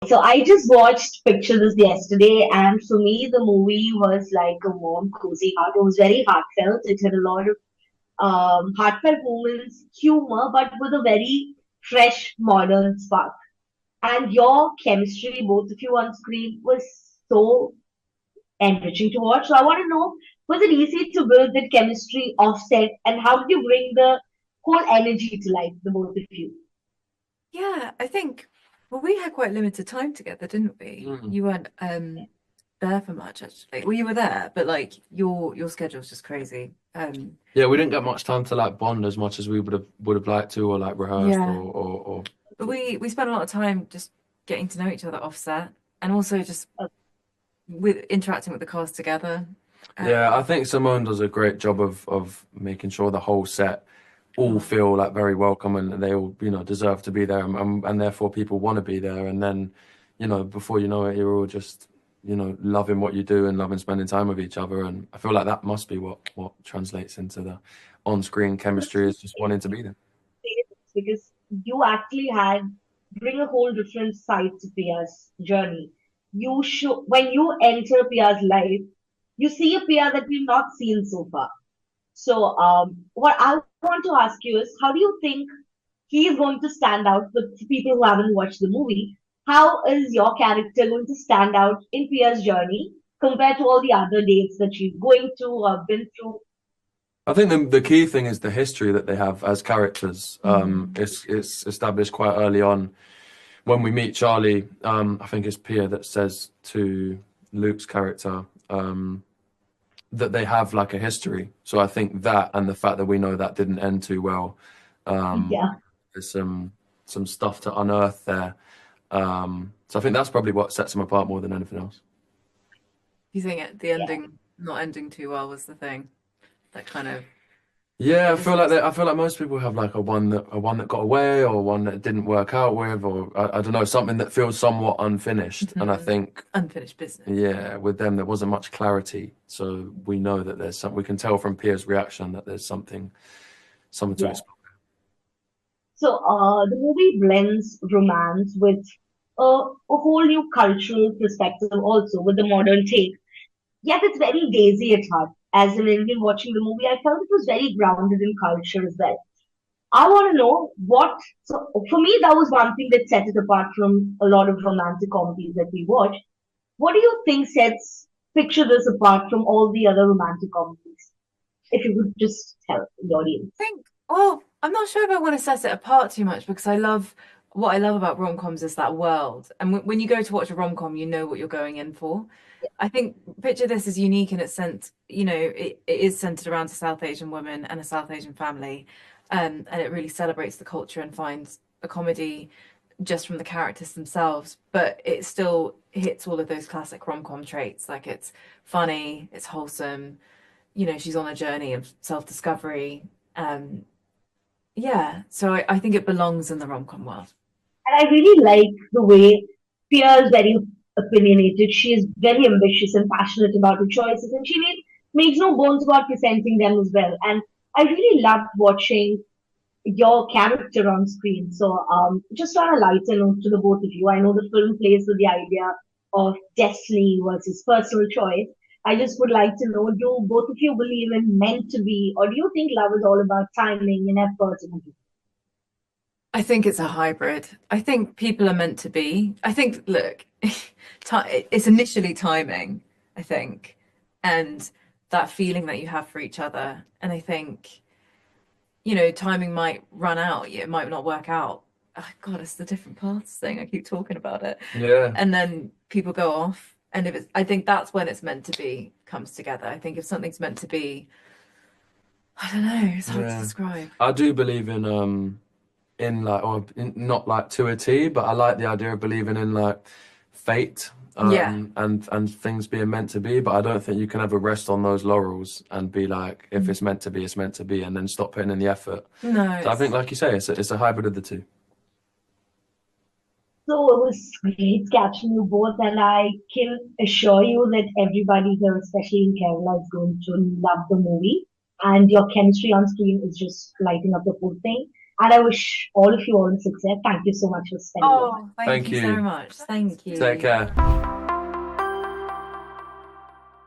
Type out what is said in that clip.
So I just watched Picture This yesterday, and for me, the movie was like a warm, cozy heart. It was very heartfelt. It had a lot of heartfelt moments, humor, but with a very fresh, modern spark. And your chemistry, both of you on screen, was so enriching to watch. So I want to know, was it easy to build that chemistry offset, and how did you bring the whole energy to life, the both of you? Yeah, I think, well, we had quite limited time together, didn't we? Mm. You weren't there for much actually. Well, you were there, but like your schedule's just crazy. Yeah, we didn't get much time to like bond as much as we would have liked to, or like rehearsed, Yeah, or but we spent a lot of time just getting to know each other offset, and also just with interacting with the cast together. yeah. I think Simone does a great job of making sure the whole set all Oh, feel like very welcome and they all deserve to be there, and therefore people want to be there, and then before you know it, you're all just loving what you do and loving spending time with each other, and I feel like that must be what translates into the on-screen chemistry, is just wanting to be there. Because you actually had bring a whole different side to Pia's journey. You show when you enter Pia's life, you see a Pia that we've not seen so far. So, what I want to ask you is, how do you think he is going to stand out with people who haven't watched the movie? How is your character going to stand out in Pia's journey compared to all the other dates that she's going through or been through? I think the key thing is the history that they have as characters. mm. It's established quite early on when we meet Charlie. I think it's Pia that says to Luke's character that they have like a history. So I think that, and the fact that we know that didn't end too well, um, Yeah. there's some stuff to unearth there. So I think that's probably what sets them apart more than anything else. You think the ending not ending too well was the thing that kind of Yeah, just I feel like most people have like a one that got away, or one that didn't work out with, or I don't know, something that feels somewhat unfinished. And I mhm, think, unfinished business. yeah, with them there wasn't much clarity. So we know that there's some, we can tell from Pia's reaction that there's something to Yeah. explore. So, the movie blends romance with a whole new cultural perspective, also with the modern take. Yet it's very Daisy at heart. As an Indian watching the movie, I felt it was very grounded in culture as well. I want to know what. So, for me, that was one thing that set it apart from a lot of romantic comedies that we watch. What do you think sets Picture This apart from all the other romantic comedies? If you could just tell the audience. Think, well, I'm not sure if I want to set it apart too much because I love what I love about rom-coms is that world. And when you go to watch a rom-com, you know what you're going in for. I think Picture This is unique in its sense, it is centered around a South Asian woman and a South Asian family. And it really celebrates the culture and finds a comedy just from the characters themselves, but it still hits all of those classic rom-com traits. Like it's funny, it's wholesome, she's on a journey of self-discovery. Um, yeah, so I think it belongs in the rom-com world. And I really like the way Pia is very opinionated. She is very ambitious and passionate about her choices, and makes no bones about presenting them as well. And I really loved watching your character on screen. So, just on a lighter note to the both of you, I know the film plays with the idea of destiny versus personal choice. I just would like to know, do both of you believe in meant to be, or do you think love is all about timing and effort and everything? I think it's a hybrid. I think people are meant to be. I think, look, it's initially timing, I think, and that feeling that you have for each other. And I think, timing might run out. It might not work out. Oh, God, it's the different paths thing. I keep talking about it. Yeah, And then people go off. And if I think that's when it's meant to be comes together. I think if something's meant to be, I don't know, it's hard to yeah. describe. I do believe in like, or not like to a T, but I like the idea of believing in like fate, Yeah. and things being meant to be. But I don't think you can ever rest on those laurels and be like, if it's meant to be, it's meant to be, and then stop putting in the effort. No, So I think, like you say, it's a hybrid of the two. So it was great catching you both, and I can assure you that everybody here, especially in Kerala, is going to love the movie. And your chemistry on screen is just lighting up the whole thing. And I wish all of you all the success. Thank you so much for spending your time. Oh, thank Thank you so you. much. Thank you. Take care.